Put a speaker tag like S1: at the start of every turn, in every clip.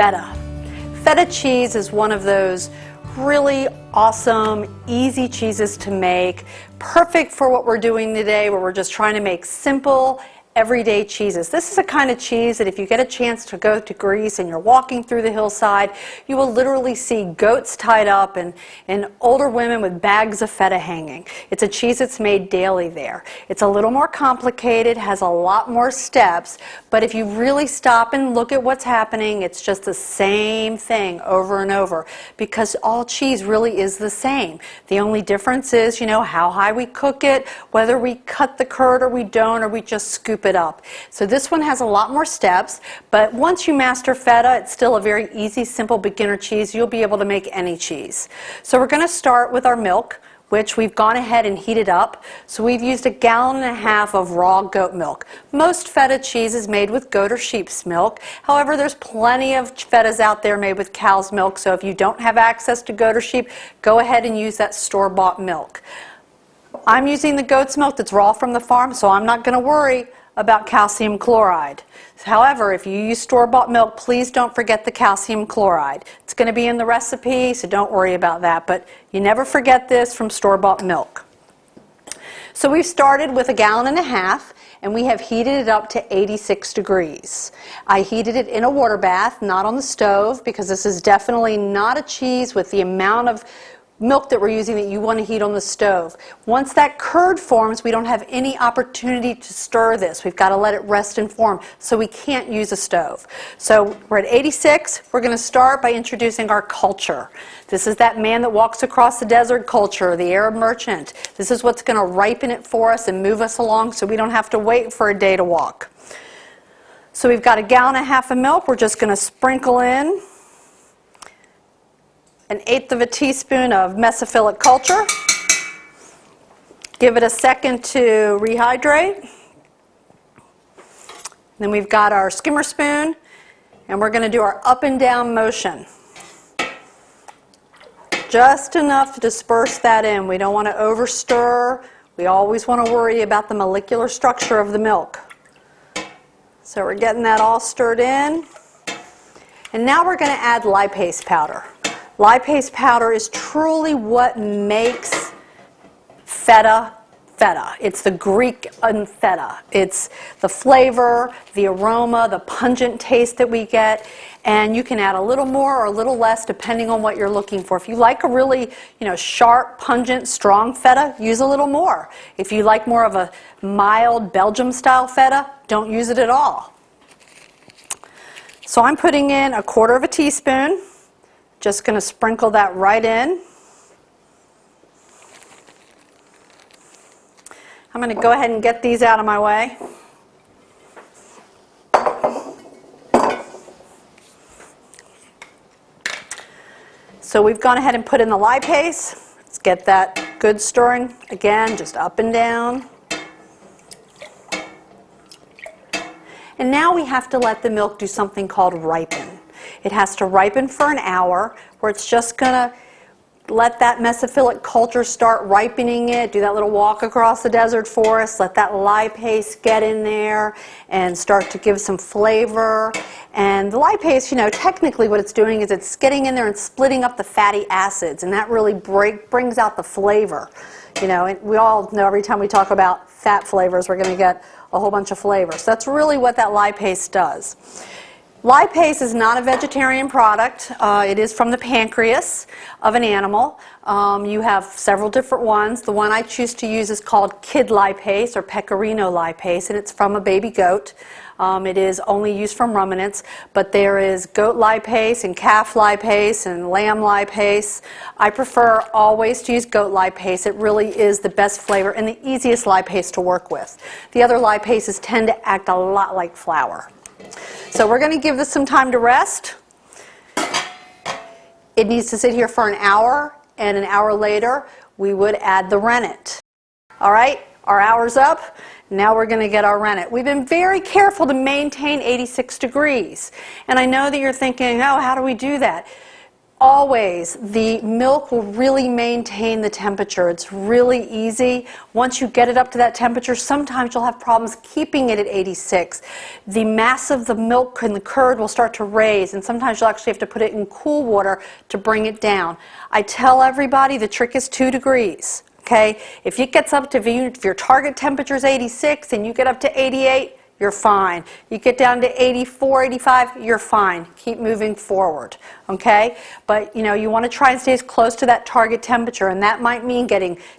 S1: Feta. Feta cheese is one of those really awesome, easy cheeses to make, perfect for what we're doing today where we're just trying to make simple, everyday cheeses. This is a kind of cheese that if you get a chance to go to Greece and you're walking through the hillside, you will literally see goats tied up and older women with bags of feta hanging. It's a cheese that's made daily there. It's a little more complicated, has a lot more steps, but if you really stop and look at what's happening, it's just the same thing over and over because all cheese really is the same. The only difference is, how high we cook it, whether we cut the curd or we don't, or we just scoop it up. So this one has a lot more steps, but once you master feta, it's still a very easy, simple beginner cheese. You'll be able to make any cheese. So we're going to start with our milk, which we've gone ahead and heated up. So we've used 1.5 gallons of raw goat milk. Most feta cheese is made with goat or sheep's milk. However, there's plenty of fetas out there made with cow's milk, so if you don't have access to goat or sheep, go ahead and use that store-bought milk. I'm using the goat's milk that's raw from the farm, so I'm not going to worry about calcium chloride. However, if you use store-bought milk, please don't forget the calcium chloride. It's going to be in the recipe, so don't worry about that, but you never forget this from store-bought milk. So we've started with 1.5 gallons, and we have heated it up to 86 degrees. I heated it in a water bath, not on the stove, because this is definitely not a cheese with the amount of milk that we're using that you want to heat on the stove. Once that curd forms, we don't have any opportunity to stir this. We've got to let it rest and form, so we can't use a stove. So we're at 86. We're going to start by introducing our culture. This is that man that walks across the desert culture, the Arab merchant. This is what's going to ripen it for us and move us along so we don't have to wait for a day to walk. So we've got 1.5 gallons of milk. We're just going to sprinkle in 1/8 teaspoon of mesophilic culture. Give it a second to rehydrate. Then we've got our skimmer spoon, and we're going to do our up and down motion. Just enough to disperse that in. We don't want to overstir. We always want to worry about the molecular structure of the milk. So we're getting that all stirred in. And now we're going to add lipase powder. Lipase powder is truly what makes feta feta. It's the Greek in feta. It's the flavor, the aroma, the pungent taste that we get, and you can add a little more or a little less depending on what you're looking for. If you like a really, sharp, pungent, strong feta, use a little more. If you like more of a mild Belgium-style feta, don't use it at all. So I'm putting in 1/4 teaspoon. Just going to sprinkle that right in. I'm going to go ahead and get these out of my way. So we've gone ahead and put in the lipase. Let's get that good stirring. Again, just up and down. And now we have to let the milk do something called ripen. It has to ripen for an hour, where it's just going to let that mesophilic culture start ripening it, do that little walk across the desert for us, let that lipase get in there and start to give some flavor. And the lipase, technically what it's doing is it's getting in there and splitting up the fatty acids, and that really brings out the flavor. And we all know every time we talk about fat flavors, we're going to get a whole bunch of flavors. So that's really what that lipase does. Lipase is not a vegetarian product. It is from the pancreas of an animal. You have several different ones. The one I choose to use is called kid lipase or pecorino lipase, and it's from a baby goat. It is only used from ruminants, but there is goat lipase and calf lipase and lamb lipase. I prefer always to use goat lipase. It really is the best flavor and the easiest lipase to work with. The other lipases tend to act a lot like flour. So we're going to give this some time to rest. It needs to sit here for an hour, and an hour later we would add the rennet. All right, our hour's up. Now we're going to get our rennet. We've been very careful to maintain 86 degrees. And I know that you're thinking, oh, how do we do that? always, the milk will really maintain the temperature. It's really easy. Once you get it up to that temperature, sometimes you'll have problems keeping it at 86. The mass of the milk and the curd will start to raise, and sometimes you'll actually have to put it in cool water to bring it down. I tell everybody the trick is 2 degrees. Okay? If it gets up to, if your target temperature is 86 and you get up to 88, you're fine. You get down to 84, 85, you're fine. Keep moving forward, okay? But you want to try and stay as close to that target temperature, and that might mean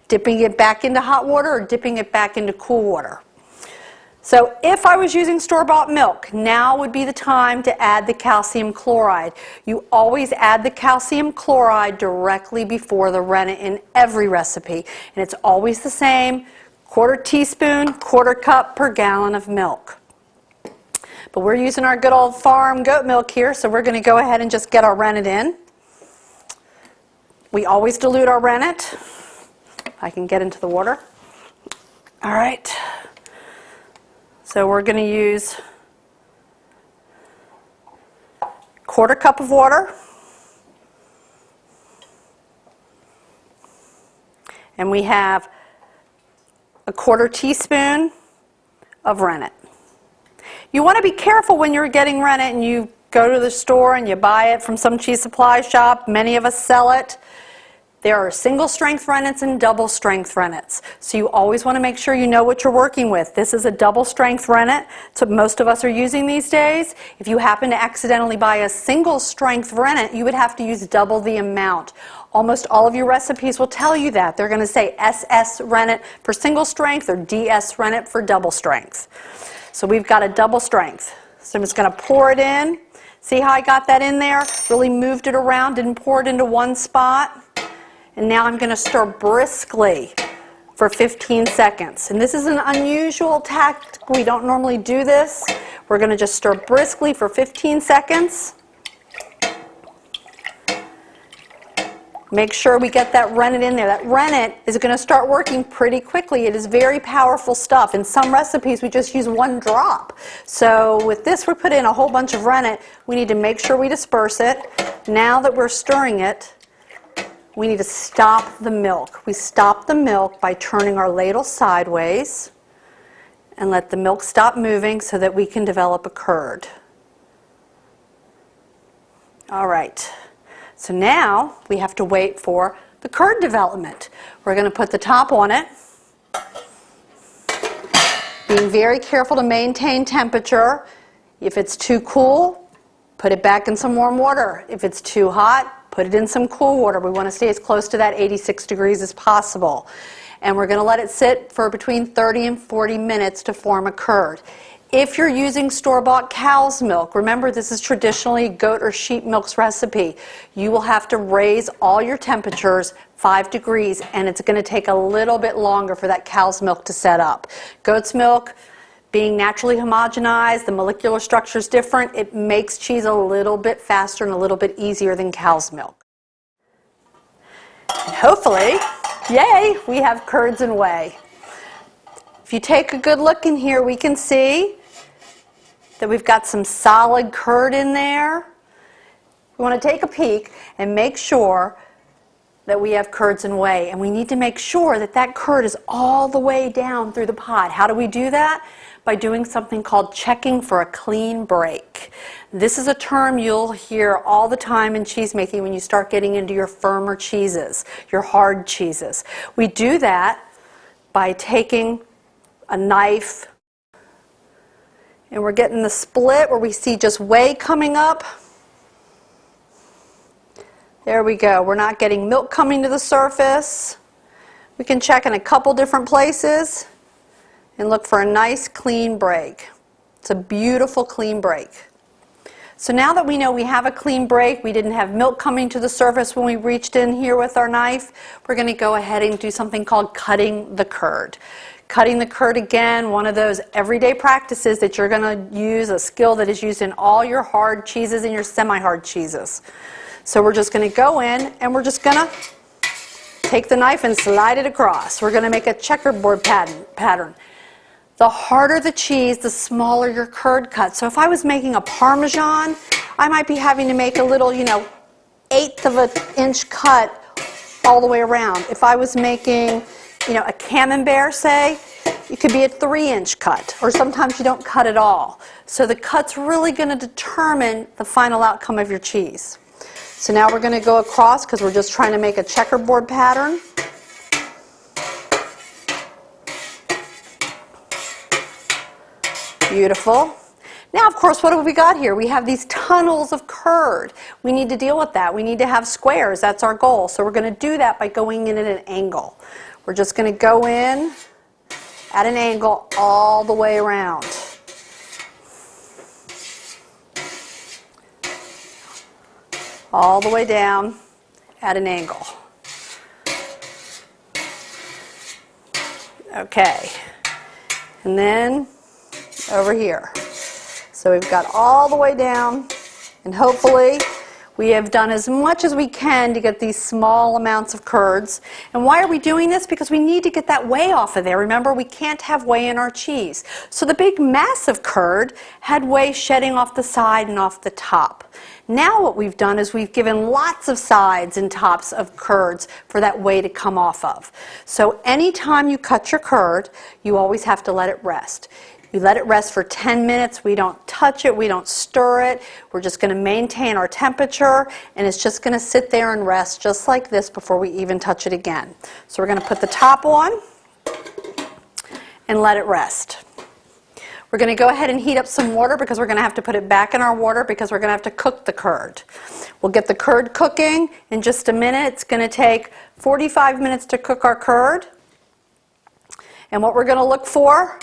S1: dipping it back into hot water or dipping it back into cool water. So if I was using store-bought milk, now would be the time to add the calcium chloride. You always add the calcium chloride directly before the rennet in every recipe, and it's always the same. 1/4 teaspoon, 1/4 cup per gallon of milk. But we're using our good old farm goat milk here, so we're going to go ahead and just get our rennet in. We always dilute our rennet. I can get into the water. All right. So we're going to use 1/4 cup of water. And we have 1/4 teaspoon of rennet. You want to be careful when you're getting rennet and you go to the store and you buy it from some cheese supply shop. Many of us sell it. There are single strength rennets and double strength rennets. So you always want to make sure you know what you're working with. This is a double strength rennet. That's what most of us are using these days. If you happen to accidentally buy a single strength rennet, you would have to use double the amount. Almost all of your recipes will tell you that. They're going to say SS rennet for single strength or DS rennet for double strength. So we've got a double strength. So I'm just going to pour it in. See how I got that in there? Really moved it around, didn't pour it into one spot. And now I'm going to stir briskly for 15 seconds. And this is an unusual tactic. We don't normally do this. We're going to just stir briskly for 15 seconds. Make sure we get that rennet in there. That rennet is going to start working pretty quickly. It is very powerful stuff. In some recipes, we just use 1 drop. So with this, we put in a whole bunch of rennet. We need to make sure we disperse it. Now that we're stirring it, we need to stop the milk. We stop the milk by turning our ladle sideways and let the milk stop moving so that we can develop a curd. All right. So now we have to wait for the curd development. We're going to put the top on it, being very careful to maintain temperature. If it's too cool, put it back in some warm water. If it's too hot, put it in some cool water. We want to stay as close to that 86 degrees as possible. And we're going to let it sit for between 30 and 40 minutes to form a curd. If you're using store-bought cow's milk, remember this is traditionally goat or sheep milk's recipe, you will have to raise all your temperatures 5 degrees, and it's going to take a little bit longer for that cow's milk to set up. Goat's milk, being naturally homogenized, the molecular structure is different, it makes cheese a little bit faster and a little bit easier than cow's milk. And hopefully, yay, we have curds and whey. If you take a good look in here, we can see that we've got some solid curd in there. We want to take a peek and make sure that we have curds and whey. And we need to make sure that that curd is all the way down through the pot. How do we do that? By doing something called checking for a clean break. This is a term you'll hear all the time in cheese making when you start getting into your firmer cheeses, your hard cheeses. We do that by taking a knife, and we're getting the split where we see just whey coming up. There we go. We're not getting milk coming to the surface. We can check in a couple different places and look for a nice clean break. It's a beautiful clean break. So now that we know we have a clean break, we didn't have milk coming to the surface when we reached in here with our knife, we're going to go ahead and do something called cutting the curd. Cutting the curd, again, one of those everyday practices that you're going to use, a skill that is used in all your hard cheeses and your semi-hard cheeses. So we're just going to go in and we're just going to take the knife and slide it across. We're going to make a checkerboard pattern. The harder the cheese, the smaller your curd cut. So if I was making a Parmesan, I might be having to make a little, 1/8 of an inch cut all the way around. If I was making, a camembert, say, it could be a 3-inch cut, or sometimes you don't cut at all. So the cut's really going to determine the final outcome of your cheese. So now we're going to go across because we're just trying to make a checkerboard pattern. Beautiful. Now, of course, what have we got here? We have these tunnels of curd. We need to deal with that. We need to have squares. That's our goal. So we're going to do that by going in at an angle. We're just going to go in at an angle all the way around. All the way down at an angle. Okay. And then over here. So we've got all the way down, and hopefully we have done as much as we can to get these small amounts of curds. And why are we doing this? Because we need to get that whey off of there. Remember, we can't have whey in our cheese. So the big massive curd had whey shedding off the side and off the top. Now what we've done is we've given lots of sides and tops of curds for that whey to come off of. So anytime you cut your curd, you always have to let it rest. You let it rest for 10 minutes. We don't touch it. We don't stir it. We're just going to maintain our temperature, and it's just going to sit there and rest just like this before we even touch it again. So we're going to put the top on and let it rest. We're going to go ahead and heat up some water because we're going to have to put it back in our water because we're going to have to cook the curd. We'll get the curd cooking in just a minute. It's going to take 45 minutes to cook our curd. And what we're going to look for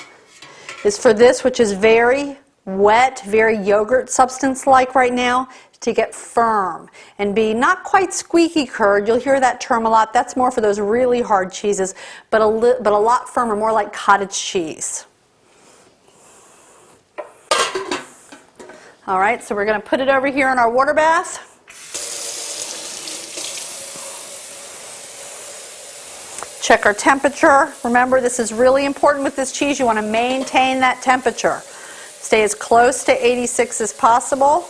S1: is for this, which is very wet, very yogurt substance-like right now, to get firm and be not quite squeaky curd. You'll hear that term a lot. That's more for those really hard cheeses, but a lot firmer, more like cottage cheese. All right, so we're going to put it over here in our water bath. Check our temperature. Remember, this is really important with this cheese. You want to maintain that temperature. Stay as close to 86 as possible.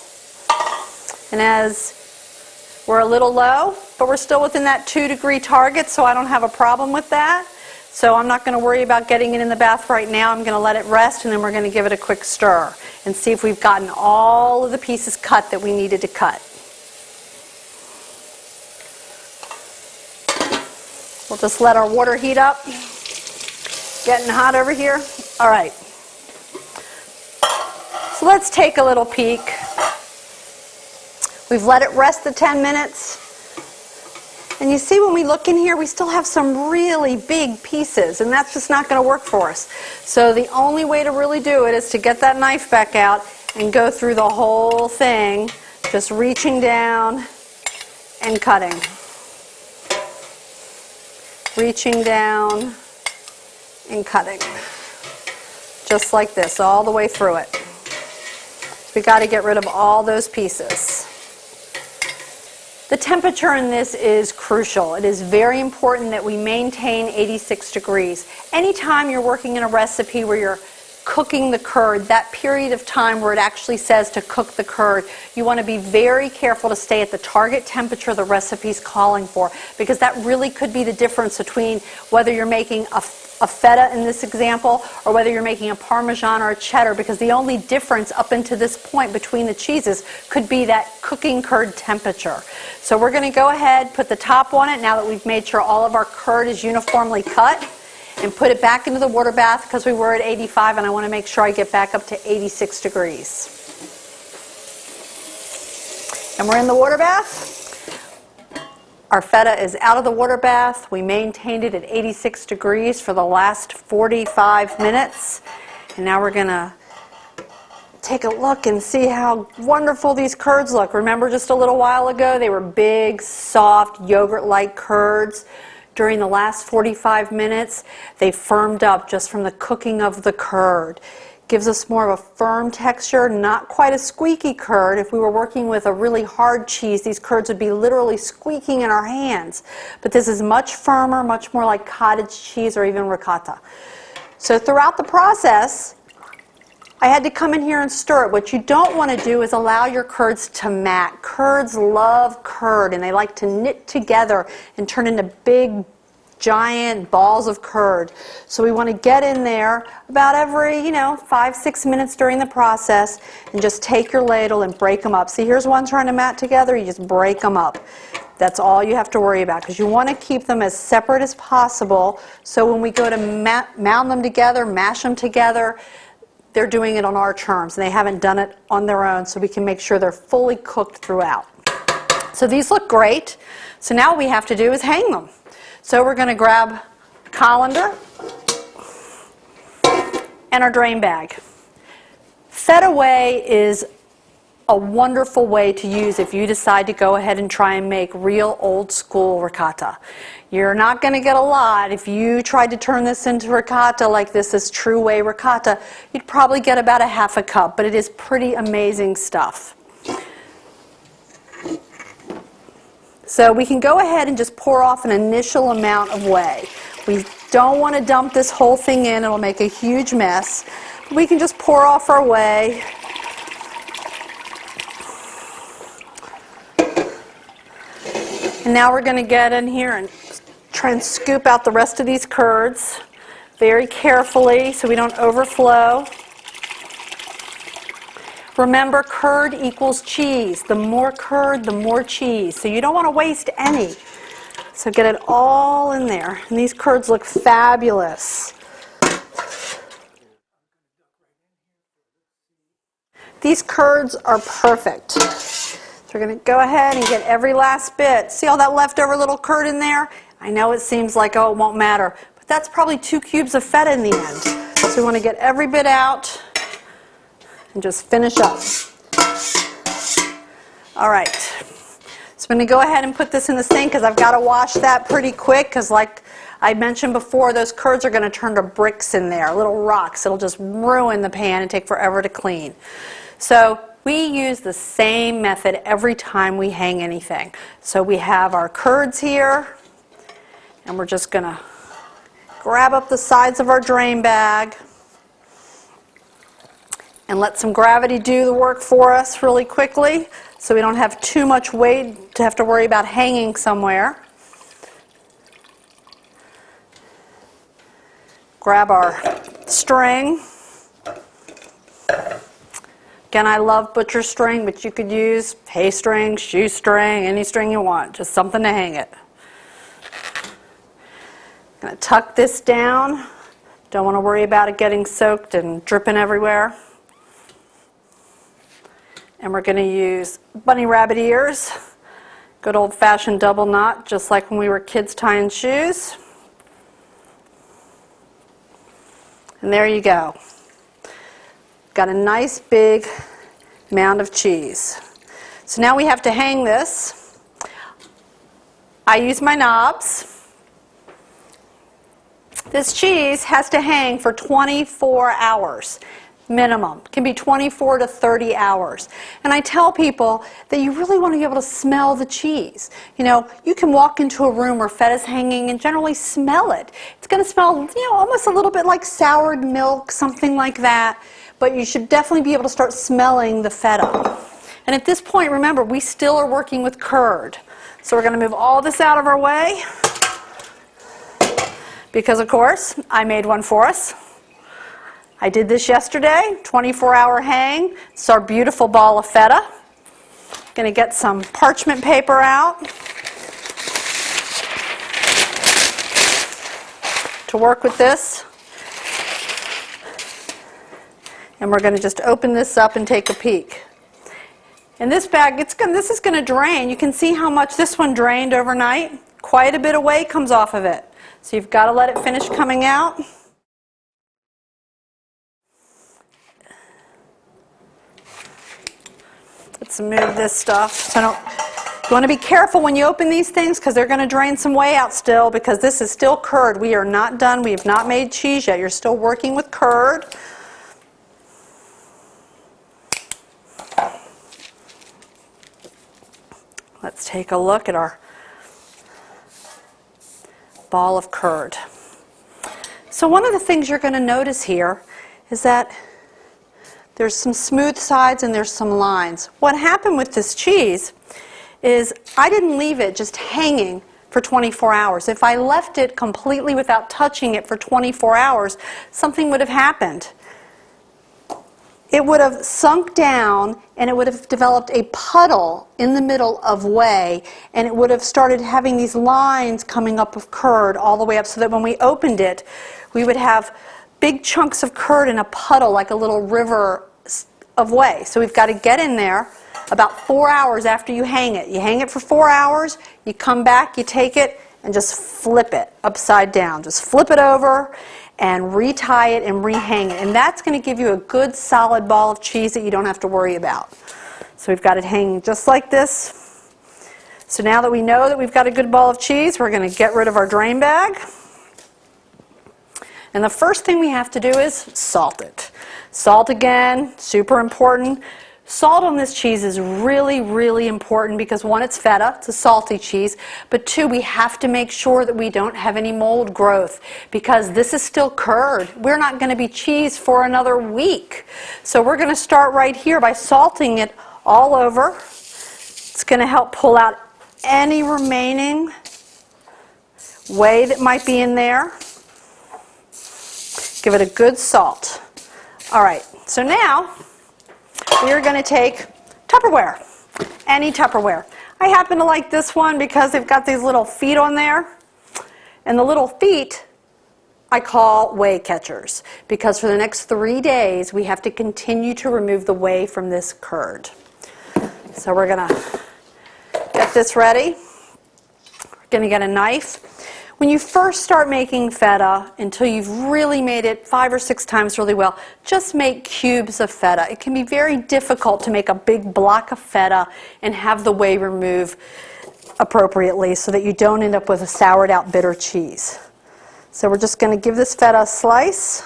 S1: And as we're a little low, but we're still within that 2-degree target, so I don't have a problem with that. So I'm not going to worry about getting it in the bath right now. I'm going to let it rest, and then we're going to give it a quick stir and see if we've gotten all of the pieces cut that we needed to cut. We'll just let our water heat up. Getting hot over here. All right. So let's take a little peek. We've let it rest the 10 minutes. And you see when we look in here, we still have some really big pieces, and that's just not going to work for us. So the only way to really do it is to get that knife back out and go through the whole thing, just reaching down and cutting. Reaching down and cutting. Just like this, all the way through it. So we got to get rid of all those pieces. The temperature in this is crucial. It is very important that we maintain 86 degrees. Anytime you're working in a recipe where you're cooking the curd, that period of time where it actually says to cook the curd, you want to be very careful to stay at the target temperature the recipe's calling for, because that really could be the difference between whether you're making a feta in this example or whether you're making a Parmesan or a cheddar, because the only difference up until this point between the cheeses could be that cooking curd temperature. So we're going to go ahead, put the top on it now that we've made sure all of our curd is uniformly cut, and put it back into the water bath because we were at 85, and I want to make sure I get back up to 86 degrees. And we're in the water bath. Our feta is out of the water bath. We maintained it at 86 degrees for the last 45 minutes. And now we're going to take a look and see how wonderful these curds look. Remember just a little while ago, they were big, soft, yogurt-like curds. During the last 45 minutes, they firmed up just from the cooking of the curd. Gives us more of a firm texture, not quite a squeaky curd. If we were working with a really hard cheese, these curds would be literally squeaking in our hands. But this is much firmer, much more like cottage cheese or even ricotta. So throughout the process, I had to come in here and stir it. What you don't want to do is allow your curds to mat. Curds love curd, and they like to knit together and turn into big, giant balls of curd. So we want to get in there about every, 5-6 minutes during the process and just take your ladle and break them up. See, here's one trying to mat together. You just break them up. That's all you have to worry about, because you want to keep them as separate as possible, so when we go to mound them together, mash them together, they're doing it on our terms, and they haven't done it on their own, so we can make sure they're fully cooked throughout. So these look great. So now what we have to do is hang them. So we're going to grab a colander and our drain bag. Feta whey is a wonderful way to use if you decide to go ahead and try and make real old school ricotta. You're not going to get a lot. If you tried to turn this into ricotta like this is true whey ricotta, you'd probably get about a half a cup, but it is pretty amazing stuff. So we can go ahead and just pour off an initial amount of whey. We don't want to dump this whole thing in. It'll make a huge mess. We can just pour off our whey. And now we're going to get in here and try and scoop out the rest of these curds very carefully so we don't overflow. Remember, curd equals cheese. The more curd, the more cheese. So you don't want to waste any. So get it all in there. And these curds look fabulous. These curds are perfect. So we're going to go ahead and get every last bit. See all that leftover little curd in there? I know it seems like, oh, it won't matter. But that's probably 2 cubes of feta in the end. So we want to get every bit out and just finish up. All right. So I'm going to go ahead and put this in the sink because I've got to wash that pretty quick, because like I mentioned before, those curds are going to turn to bricks in there, little rocks. It'll just ruin the pan and take forever to clean. So we use the same method every time we hang anything. So we have our curds here, and we're just going to grab up the sides of our drain bag and let some gravity do the work for us really quickly, so we don't have too much weight to have to worry about hanging somewhere. Grab our string. Again, I love butcher string, but you could use hay string, shoestring, any string you want, just something to hang it. I'm going to tuck this down. Don't want to worry about it getting soaked and dripping everywhere. And we're going to use bunny rabbit ears, good old-fashioned double knot, just like when we were kids tying shoes. And there you go. Got a nice big mound of cheese. So now we have to hang this. I use my knobs. This cheese has to hang for 24 hours minimum. It can be 24 to 30 hours. And I tell people that you really want to be able to smell the cheese. You know, you can walk into a room where feta's hanging and generally smell it. It's going to smell, almost a little bit like soured milk, something like that. But you should definitely be able to start smelling the feta. And at this point, remember, we still are working with curd. So we're going to move all this out of our way, because of course, I made one for us. I did this yesterday, 24-hour hang. It's our beautiful ball of feta. Going to get some parchment paper out to work with this. And we're going to just open this up and take a peek. In this bag, this is going to drain. You can see how much this one drained overnight. Quite a bit of whey comes off of it. So you've got to let it finish coming out. Let's move this stuff. So you want to be careful when you open these things, because they're going to drain some whey out still, because this is still curd. We are not done. We have not made cheese yet. You're still working with curd. Let's take a look at our ball of curd. So one of the things you're going to notice here is that There's some smooth sides and there's some lines. What happened with this cheese is I didn't leave it just hanging for 24 hours. If I left it completely without touching it for 24 hours, something would have happened. It would have sunk down and it would have developed a puddle in the middle of whey, and it would have started having these lines coming up of curd all the way up, so that when we opened it, we would have big chunks of curd in a puddle like a little river of whey. So we've got to get in there about 4 hours after you hang it. You hang it for 4 hours, you come back, you take it, and just flip it upside down. Just flip it over and retie it and rehang it. And that's going to give you a good solid ball of cheese that you don't have to worry about. So we've got it hanging just like this. So now that we know that we've got a good ball of cheese, we're going to get rid of our drain bag. And the first thing we have to do is salt it. Salt again, super important. Salt on this cheese is really, really important because one, it's feta, it's a salty cheese, but two, we have to make sure that we don't have any mold growth because this is still curd. We're not going to be cheese for another week. So we're going to start right here by salting it all over. It's going to help pull out any remaining whey that might be in there. Give it a good salt. All right, so now we are going to take Tupperware, any Tupperware. I happen to like this one because they've got these little feet on there. And the little feet I call whey catchers because for the next 3 days we have to continue to remove the whey from this curd. So we're going to get this ready. We're going to get a knife. When you first start making feta, until you've really made it 5 or 6 times really well, just make cubes of feta. It can be very difficult to make a big block of feta and have the whey remove appropriately so that you don't end up with a soured out bitter cheese. So we're just going to give this feta a slice.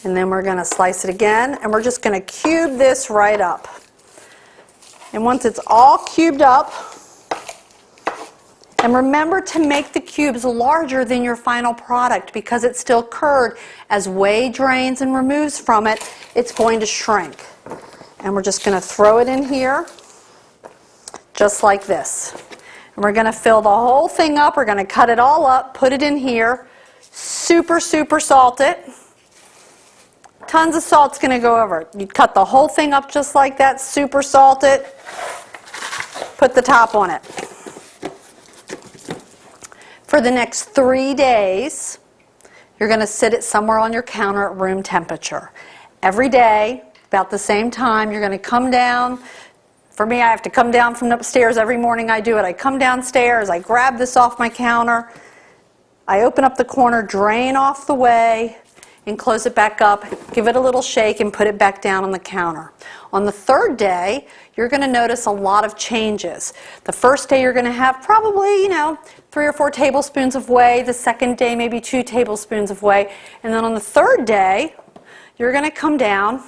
S1: And then we're going to slice it again, and we're just going to cube this right up. And once it's all cubed up, and remember to make the cubes larger than your final product because it's still curd. As whey drains and removes from it, it's going to shrink. And we're just going to throw it in here, just like this. And we're going to fill the whole thing up. We're going to cut it all up, put it in here, super, super salt it. Tons of salt's going to go over it. You cut the whole thing up just like that, super salt it, put the top on it. For the next 3 days, you're going to sit it somewhere on your counter at room temperature. Every day, about the same time, you're going to come down. For me, I have to come down from upstairs every morning. I do it. I come downstairs, I grab this off my counter, I open up the corner, drain off the whey, and close it back up, give it a little shake, and put it back down on the counter. On the 3rd day, you're going to notice a lot of changes. The first day you're going to have probably, 3 or 4 tablespoons of whey. The second day, maybe 2 tablespoons of whey. And then on the 3rd day, you're going to come down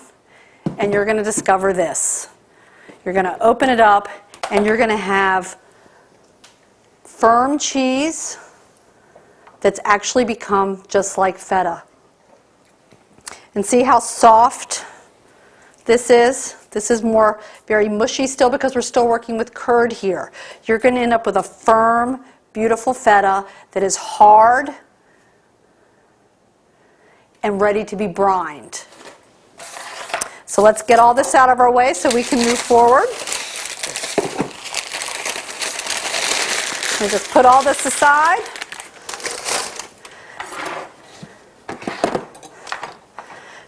S1: and you're going to discover this. You're going to open it up and you're going to have firm cheese that's actually become just like feta. And see how soft this is? This is more very mushy still because we're still working with curd here. You're going to end up with a firm, beautiful feta that is hard and ready to be brined. So let's get all this out of our way so we can move forward. We'll just put all this aside.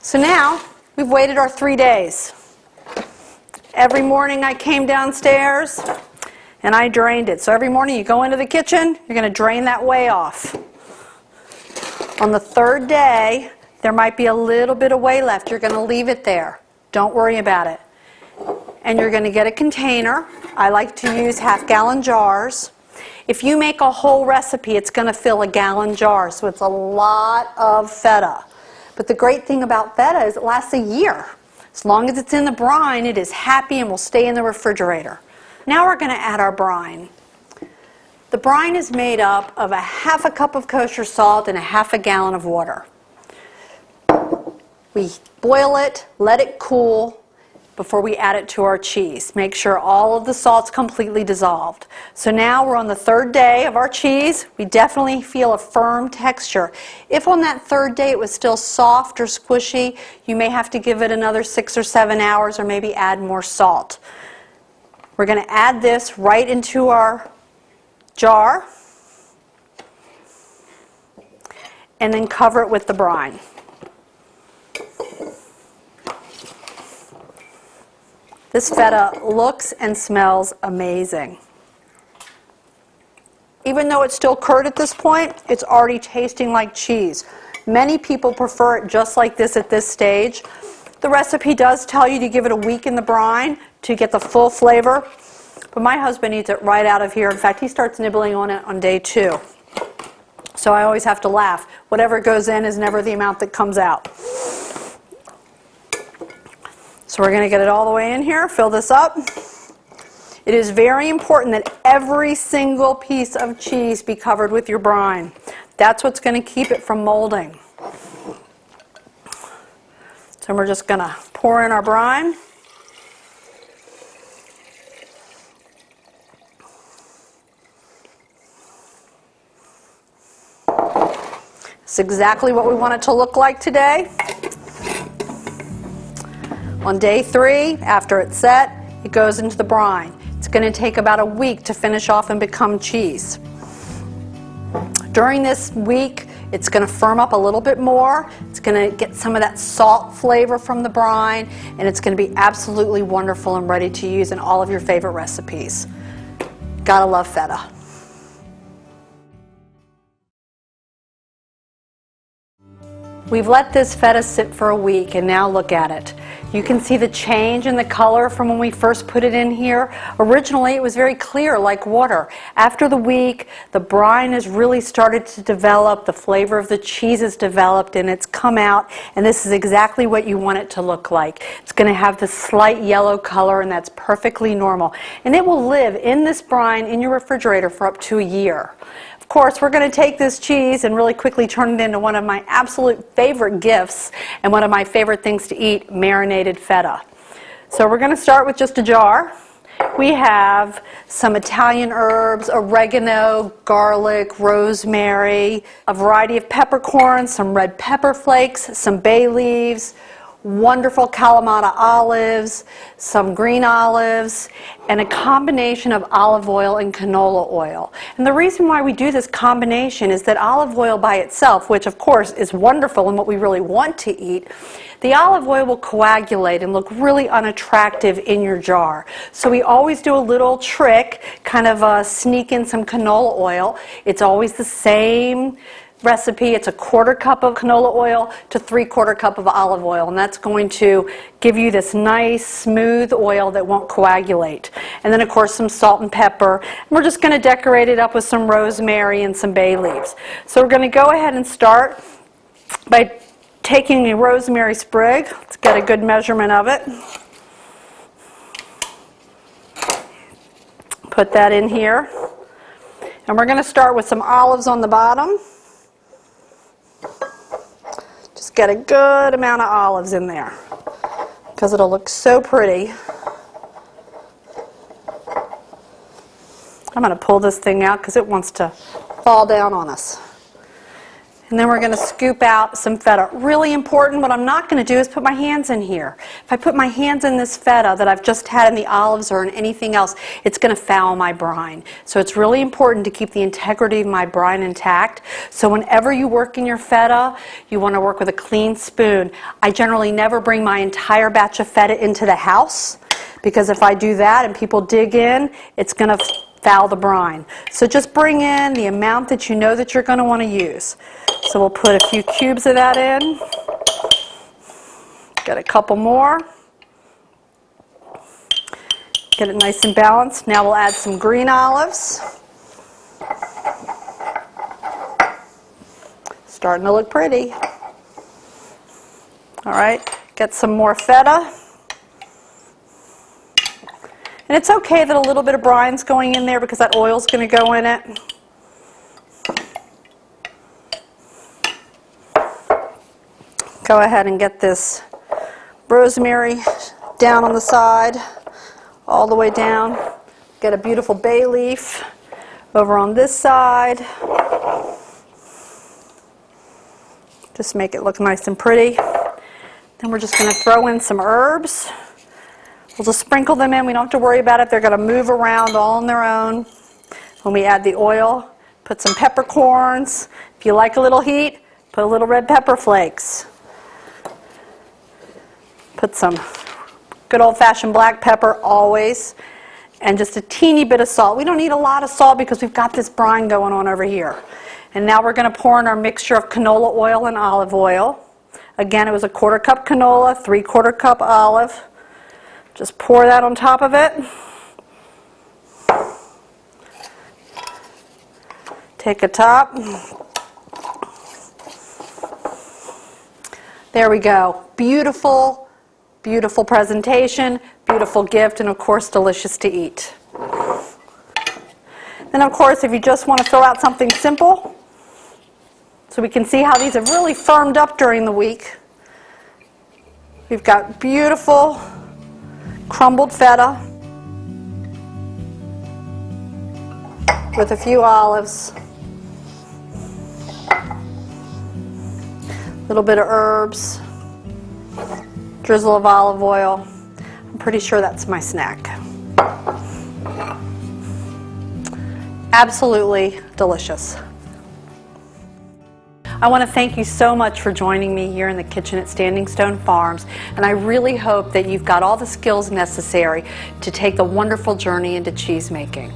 S1: So now, we've waited our 3 days. Every morning I came downstairs and I drained it. So every morning you go into the kitchen, you're going to drain that whey off. On the 3rd day, there might be a little bit of whey left. You're going to leave it there. Don't worry about it. And you're going to get a container. I like to use half-gallon jars. If you make a whole recipe, it's going to fill a gallon jar, so it's a lot of feta. But the great thing about feta is it lasts a year. As long as it's in the brine, it is happy and will stay in the refrigerator. Now we're going to add our brine. The brine is made up of a half a cup of kosher salt and a half a gallon of water. We boil it, let it cool before we add it to our cheese. Make sure all of the salt's completely dissolved. So now we're on the third day of our cheese. We definitely feel a firm texture. If on that third day it was still soft or squishy, you may have to give it another 6 or 7 hours or maybe add more salt. We're going to add this right into our jar and then cover it with the brine. This feta looks and smells amazing. Even though it's still curd at this point, it's already tasting like cheese. Many people prefer it just like this at this stage. The recipe does tell you to give it a week in the brine to get the full flavor, but my husband eats it right out of here. In fact, he starts nibbling on it on day 2. So I always have to laugh. Whatever goes in is never the amount that comes out. So we're going to get it all the way in here, fill this up. It is very important that every single piece of cheese be covered with your brine. That's what's going to keep it from molding. So we're just going to pour in our brine. It's exactly what we want it to look like today. On day 3, after it's set, it goes into the brine. It's going to take about a week to finish off and become cheese. During this week, it's going to firm up a little bit more. It's going to get some of that salt flavor from the brine, and it's going to be absolutely wonderful and ready to use in all of your favorite recipes. Gotta love feta. We've let this feta sit for a week, and now look at it. You can see the change in the color from when we first put it in here. Originally, it was very clear like water. After the week, the brine has really started to develop, the flavor of the cheese has developed, and it's come out, and this is exactly what you want it to look like. It's going to have this slight yellow color, and that's perfectly normal. And it will live in this brine in your refrigerator for up to a year. Of course, we're going to take this cheese and really quickly turn it into one of my absolute favorite gifts and one of my favorite things to eat, marinated feta. So we're going to start with just a jar. We have some Italian herbs, oregano, garlic, rosemary, a variety of peppercorns, some red pepper flakes, some bay leaves, wonderful Kalamata olives, some green olives, and a combination of olive oil and canola oil. And the reason why we do this combination is that olive oil by itself, which of course is wonderful and what we really want to eat, the olive oil will coagulate and look really unattractive in your jar. So we always do a little trick, kind of sneak in some canola oil. It's always the same recipe. It's a 1/4 cup of canola oil to 3/4 cup of olive oil, and that's going to give you this nice smooth oil that won't coagulate. And then of course some salt and pepper, and we're just going to decorate it up with some rosemary and some bay leaves. So we're going to go ahead and start by taking a rosemary sprig. Let's get a good measurement of it. Put that in here, and we're going to start with some olives on the bottom. Just get a good amount of olives in there because it'll look so pretty. I'm going to pull this thing out because it wants to fall down on us. And then we're going to scoop out some feta. Really important, what I'm not going to do is put my hands in here. If I put my hands in this feta that I've just had in the olives or in anything else, it's going to foul my brine. So it's really important to keep the integrity of my brine intact. So whenever you work in your feta, you want to work with a clean spoon. I generally never bring my entire batch of feta into the house, because if I do that and people dig in, it's going to foul the brine. So just bring in the amount that you know that you're going to want to use. So we'll put a few cubes of that in. Get a couple more. Get it nice and balanced. Now we'll add some green olives. Starting to look pretty. All right, get some more feta. And it's okay that a little bit of brine's going in there because that oil's going to go in it. Go ahead and get this rosemary down on the side, all the way down. Get a beautiful bay leaf over on this side. Just make it look nice and pretty. Then we're just going to throw in some herbs. We'll just sprinkle them in. We don't have to worry about it. They're going to move around all on their own. When we add the oil, put some peppercorns. If you like a little heat, put a little red pepper flakes. Put some good old-fashioned black pepper always, and just a teeny bit of salt. We don't need a lot of salt because we've got this brine going on over here. And now we're going to pour in our mixture of canola oil and olive oil. Again, it was a 1/4 cup canola, 3/4 cup olive. Just pour that on top of it. Take a top. There we go. Beautiful, beautiful presentation, beautiful gift, and of course delicious to eat. Then of course if you just want to throw out something simple, so we can see how these have really firmed up during the week. We've got beautiful crumbled feta with a few olives, a little bit of herbs, drizzle of olive oil. I'm pretty sure that's my snack. Absolutely delicious. I want to thank you so much for joining me here in the kitchen at Standing Stone Farms, and I really hope that you've got all the skills necessary to take the wonderful journey into cheese making.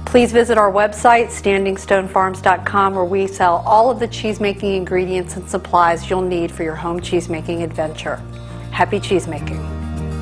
S1: Please visit our website, standingstonefarms.com, where we sell all of the cheese making ingredients and supplies you'll need for your home cheese making adventure. Happy cheese making.